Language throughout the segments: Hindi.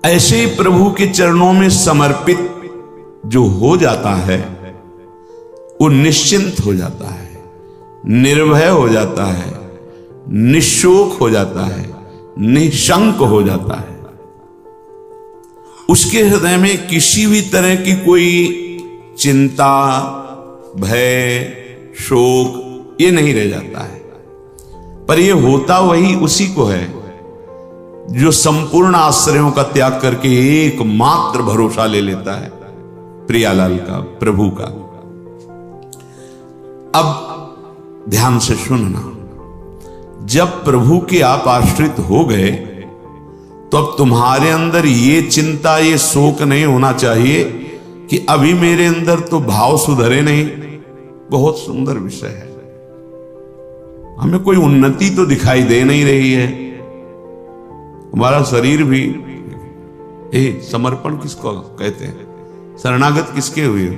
ऐसे ही प्रभु के चरणों में समर्पित जो हो जाता है वो निश्चिंत हो जाता है, निर्भय हो जाता है, निशोक हो जाता है, निशंक हो जाता है। उसके हृदय में किसी भी तरह की कोई चिंता, भय, शोक ये नहीं रह जाता है। पर ये होता वही उसी को है जो संपूर्ण आश्रयों का त्याग करके एकमात्र भरोसा ले लेता है प्रियालाल का, प्रभु का। अब ध्यान से सुनना, जब प्रभु के आप आश्रित हो गए तो अब तुम्हारे अंदर ये चिंता, ये शोक नहीं होना चाहिए कि अभी मेरे अंदर तो भाव सुधरे नहीं। बहुत सुंदर विषय है, हमें कोई उन्नति तो दिखाई दे नहीं रही है। हमारा शरीर भी समर्पण किसको कहते हैं, शरणागत किसके हुए हो,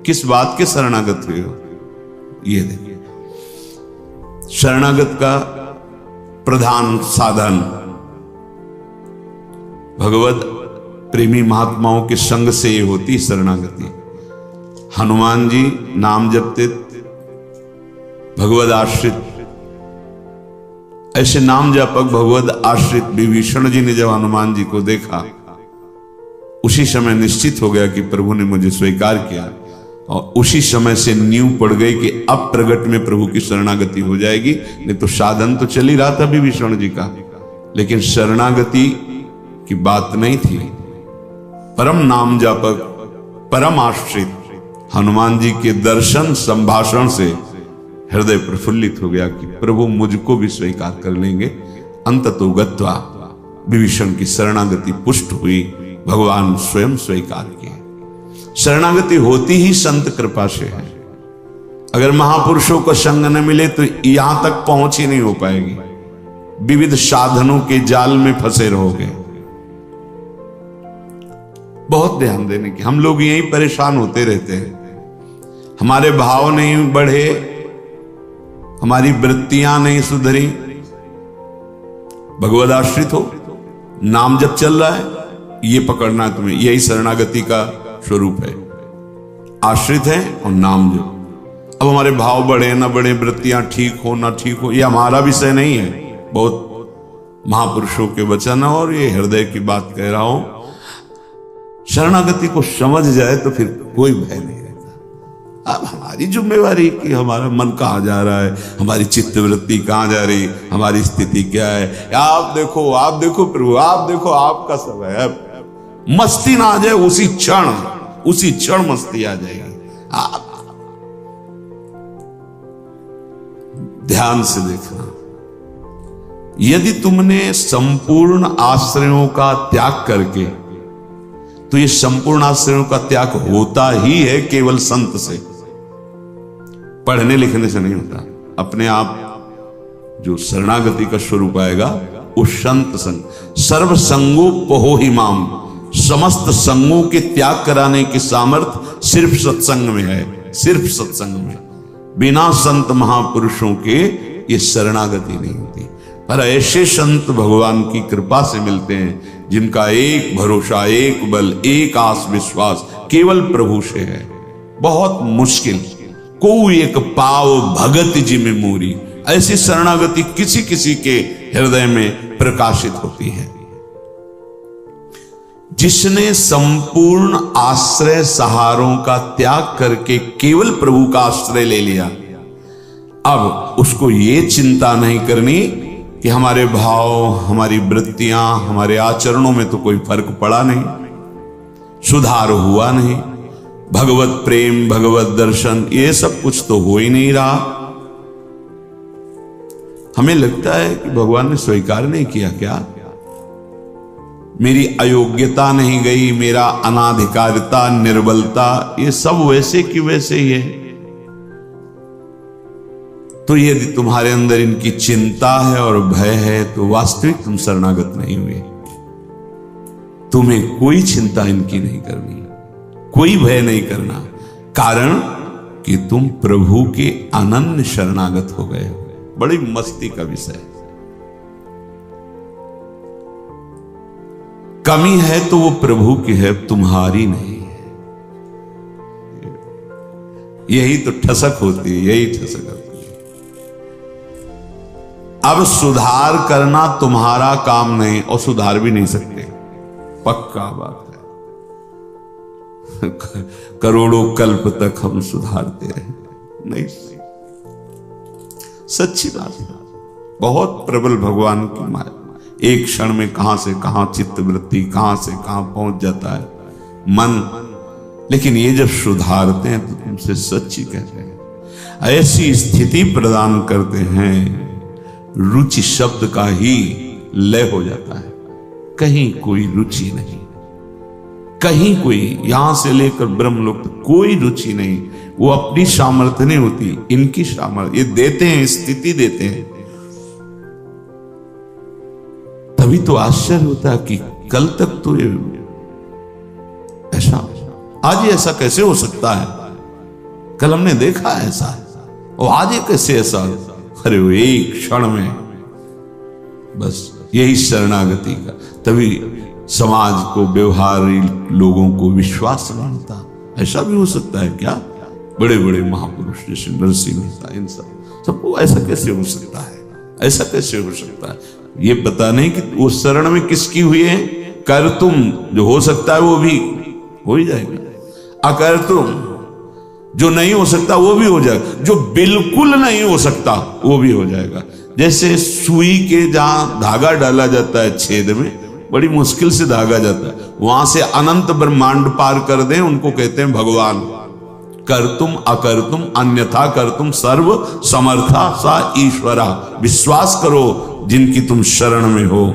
किस बात के शरणागत हुए हो? ये देखिए, शरणागत का प्रधान साधन भगवत प्रेमी महात्माओं के संग से ये होती शरणागति। हनुमान जी नाम जपते, भगवत आश्रित, ऐसे नाम जापक भगवत आश्रित विभीषण जी ने जब हनुमान जी को देखा, उसी समय निश्चित हो गया कि प्रभु ने मुझे स्वीकार किया, और उसी समय से नींव पड़ गई कि अब प्रगट में प्रभु की शरणागति हो जाएगी। नहीं तो साधन तो चल ही रहा था विभीषण जी का, लेकिन शरणागति की बात नहीं थी। परम नाम जापक, परम आश्रित हनुमान जी के दर्शन संभाषण से हृदय प्रफुल्लित हो गया कि प्रभु मुझको भी स्वीकार कर लेंगे। अंततो गत्वा विभीषण की शरणागति पुष्ट हुई, भगवान स्वयं स्वीकार किए। शरणागति होती ही संत कृपा से है। अगर महापुरुषों को संग न मिले तो यहां तक पहुंच ही नहीं हो पाएगी, विविध साधनों के जाल में फंसे रहोगे। बहुत ध्यान देने की, हम लोग यही परेशान होते रहते हैं, हमारे भाव नहीं बढ़े, हमारी वृत्तियां नहीं सुधरी। भगवद आश्रित हो, नाम जब चल रहा है, ये पकड़ना है तुम्हें, यही शरणागति का स्वरूप है। आश्रित है और नाम जप। अब हमारे भाव बढ़े ना बढ़े, वृत्तियां ठीक हो ना ठीक हो, ये हमारा विषय नहीं है। बहुत महापुरुषों के वचन और ये हृदय की बात कह रहा हूं। शरणागति को समझ जाए तो फिर कोई भय नहीं रहता। अब हमारी जिम्मेवारी कि हमारा मन कहां जा रहा है, हमारी चित्तवृत्ति कहां जा रही, हमारी स्थिति क्या है। आप देखो प्रभु, आप देखो, आपका समय है। मस्ती ना आ जाए, उसी क्षण मस्ती आ जाएगी। आप ध्यान से देखना, यदि तुमने संपूर्ण आश्रयों का त्याग करके, तो ये संपूर्ण आश्रयों का त्याग होता ही है केवल संत से, पढ़ने लिखने से नहीं होता। अपने आप जो शरणागति का स्वरूप आएगा उस संत संग, सर्व संगो पहो ही माम, समस्त संगों के त्याग कराने की सामर्थ्य सिर्फ सत्संग में है, सिर्फ सत्संग में। बिना संत महापुरुषों के ये शरणागति नहीं होती। पर ऐसे संत भगवान की कृपा से मिलते हैं जिनका एक भरोसा, एक बल, एक आस विश्वास केवल प्रभु से है। बहुत मुश्किल, को एक पाव भगत जी में मोरी, ऐसी शरणागति किसी किसी के हृदय में प्रकाशित होती है। जिसने संपूर्ण आश्रय सहारों का त्याग करके केवल प्रभु का आश्रय ले लिया, अब उसको ये चिंता नहीं करनी कि हमारे भाव, हमारी वृत्तियां, हमारे आचरणों में तो कोई फर्क पड़ा नहीं, सुधार हुआ नहीं, भगवत प्रेम, भगवत दर्शन, ये सब कुछ तो हो ही नहीं रहा। हमें लगता है कि भगवान ने स्वीकार नहीं किया क्या, मेरी अयोग्यता नहीं गई, मेरा अनाधिकारिता, निर्बलता, ये सब वैसे की वैसे ही है। तो यदि तुम्हारे अंदर इनकी चिंता है और भय है तो वास्तविक तुम शरणागत नहीं हुए। तुम्हें कोई चिंता इनकी नहीं करनी, कोई भय नहीं करना, कारण कि तुम प्रभु के अनन्य शरणागत हो गए हो। बड़ी मस्ती का विषय। कमी है तो वो प्रभु की है, तुम्हारी नहीं है। यही तो ठसक होती है, यही ठसक होती है। अब सुधार करना तुम्हारा काम नहीं, और सुधार भी नहीं सकते, पक्का बात है। करोड़ों कल्प तक हम सुधारते रहे नहीं, सच्ची बात है। बहुत प्रबल भगवान की माया, एक क्षण में कहां से कहां चित्त वृत्ति, कहां से कहां पहुंच जाता है मन। लेकिन ये जब सुधारते हैं तो तुमसे सच्ची कहते हैं, ऐसी स्थिति प्रदान करते हैं, रुचि शब्द का ही लय हो जाता है। कहीं कोई रुचि नहीं, कहीं कोई, यहां से लेकर ब्रह्मलोक तक कोई रुचि नहीं। वो अपनी सामर्थ्य नहीं होती, इनकी सामर्थ्य ये देते हैं, स्थिति देते हैं। तभी तो आश्चर्य होता है कि कल तक तो ये ऐसा, आज ये ऐसा कैसे हो सकता है? कल हमने देखा है ऐसा, और आज ये कैसे ऐसा? अरे वो एक क्षण में, बस यही शरणागति का। तभी समाज को, व्यवहारी लोगों को विश्वास मानता। ऐसा भी हो सकता है क्या? बड़े बड़े महापुरुष जैसे नरसिंह मेहता, इन सबको ऐसा कैसे हो सकता है? ऐसा कैसे हो सकता है? ये पता नहीं कि वो शरण में किसकी हुई है। कर तुम, जो हो सकता है वो भी हो ही जाएगा। अकर तुम, जो नहीं हो सकता वो भी हो जाएगा। जो बिल्कुल नहीं हो सकता वो भी हो जाएगा। जैसे सुई के जहां धागा डाला जाता है छेद में, बड़ी मुश्किल से धागा जाता है, वहां से अनंत ब्रह्मांड पार कर दें, उनको कहते हैं भगवान। कर तुम अकर तुम अन्यथा कर तुम सर्व समर्था सा ईश्वरा। विश्वास करो जिनकी तुम शरण में हो।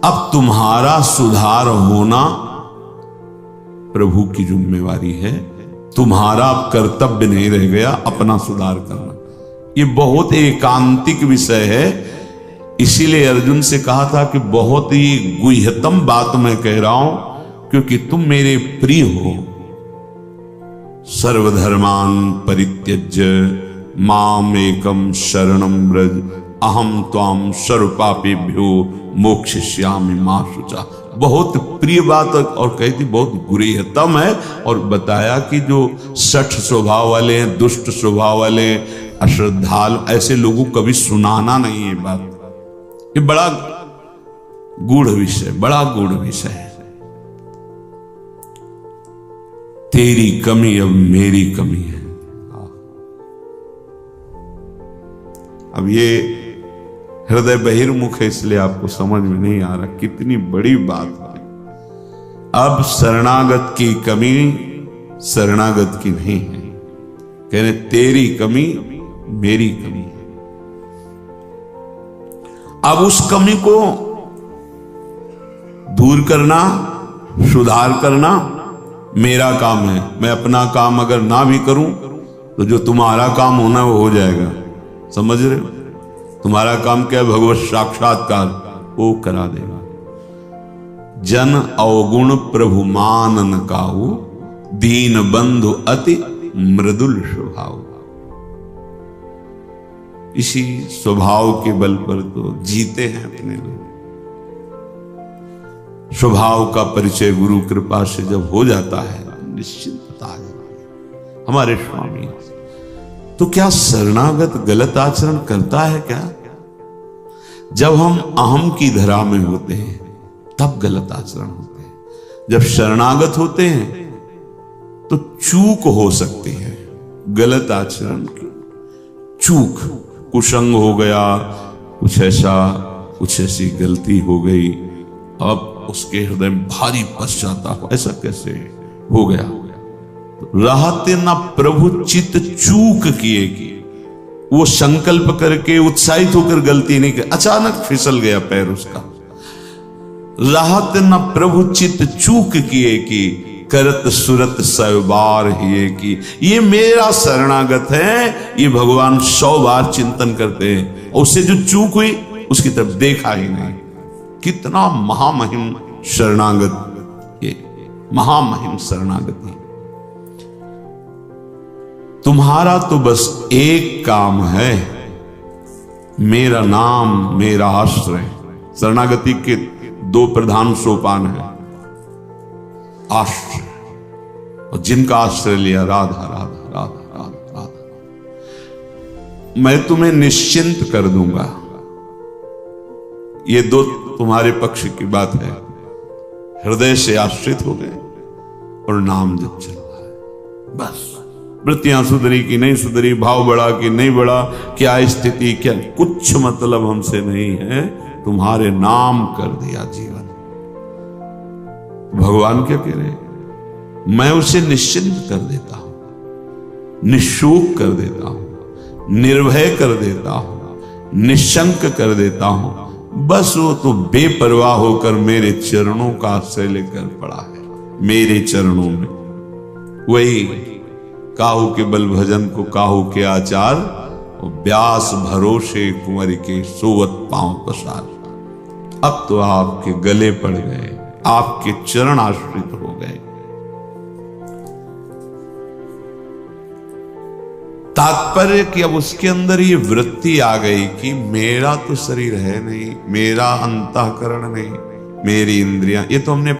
अब तुम्हारा सुधार होना प्रभु की जिम्मेवारी है। तुम्हारा कर्तव्य नहीं रह गया अपना सुधार करना। ये बहुत एकांतिक विषय है। इसीलिए अर्जुन से कहा था कि बहुत ही गुह्यतम बात मैं कह रहा हूं, क्योंकि तुम मेरे प्रिय हो। सर्वधर्मान परित्यज्य माम एकम शरणम व्रज अहम त्वाम सर्वपापेभ्यो मोक्षयिष्यामि मा शुचा। बहुत प्रिय बात, और कही थी बहुत गुह्यतम है। और बताया कि जो सठ स्वभाव वाले हैं, दुष्ट स्वभाव वाले, अश्रद्धालु, ऐसे लोगों को कभी सुनाना नहीं है बात। ये बड़ा गूढ़ विषय, बड़ा गूढ़ विषय है। तेरी कमी अब मेरी कमी है। अब ये हृदय बहिर्मुख है, इसलिए आपको समझ में नहीं आ रहा कितनी बड़ी बात है। अब शरणागत की कमी शरणागत की नहीं है। कह रहे तेरी कमी मेरी कमी है। अब उस कमी को दूर करना, सुधार करना मेरा काम है। मैं अपना काम अगर ना भी करूं तो जो तुम्हारा काम होना वो हो जाएगा। समझ रहे हो? तुम्हारा काम क्या है? भगवत साक्षात्कार, वो करा देगा। जन अवगुण प्रभु मान न काहू, दीन बंधु अति मृदुल स्वभाव। इसी स्वभाव के बल पर तो जीते हैं अपने लोग। स्वभाव का परिचय गुरु कृपा से जब हो जाता है, निश्चिंतता आ जाती है। हमारे स्वामी तो क्या शरणागत गलत आचरण करता है क्या? जब हम अहम की धरा में होते हैं तब गलत आचरण होते हैं। जब शरणागत होते हैं तो चूक हो सकती है, गलत आचरण की चूक, कुसंग हो गया, कुछ ऐसी गलती हो गई, अब उसके हृदय में भारी पश्चाताप, ऐसा कैसे हो गया? रहते ना प्रभु चित चूक किए कि वो संकल्प करके उत्साहित होकर गलती नहीं की, अचानक फिसल गया पैर उसका। रहत न प्रभु चित चूक किए कि करत सुरत सैबार ही की। ये मेरा शरणागत है, ये भगवान 100 बार चिंतन करते हैं, और उससे जो चूक हुई उसकी तरफ देखा ही नहीं। कितना महामहिम शरणागत, ये महामहिम शरणागति। तुम्हारा तो बस एक काम है, मेरा नाम मेरा आश्रय, शरणागति के दो प्रधान सोपान है, आश्रय, और जिनका आश्रय लिया राधा राधा राधा राधा राधा, मैं तुम्हें निश्चिंत कर दूंगा। ये दो तुम्हारे पक्ष की बात है। हृदय से आश्रित हो गए और नाम जप चल रहा है, बस। वृत्तियां सुधरी कि नहीं सुधरी, भाव बढ़ा कि नहीं बढ़ा, क्या स्थिति, क्या, कुछ मतलब हमसे नहीं है। तुम्हारे नाम कर दिया जीवन। भगवान क्या कह रहे, मैं उसे निश्चिंत कर देता हूं, निशूक कर देता हूं, निर्भय कर देता हूं, निशंक कर देता हूं। बस वो तो बेपरवाह होकर मेरे चरणों का आश्रय लेकर पड़ा है, मेरे चरणों में। वही काहू के बल भजन को काहू के आचार, व्यास भरोसे कुंवर के सोवत पांव पसार। अब तो आपके गले पड़ गए, आपके चरण आश्रित हो गए। तात्पर्य कि अब उसके अंदर ये वृत्ति आ गई कि मेरा तो शरीर है नहीं, मेरा अंतःकरण नहीं, मेरी इंद्रियां, ये तो हमने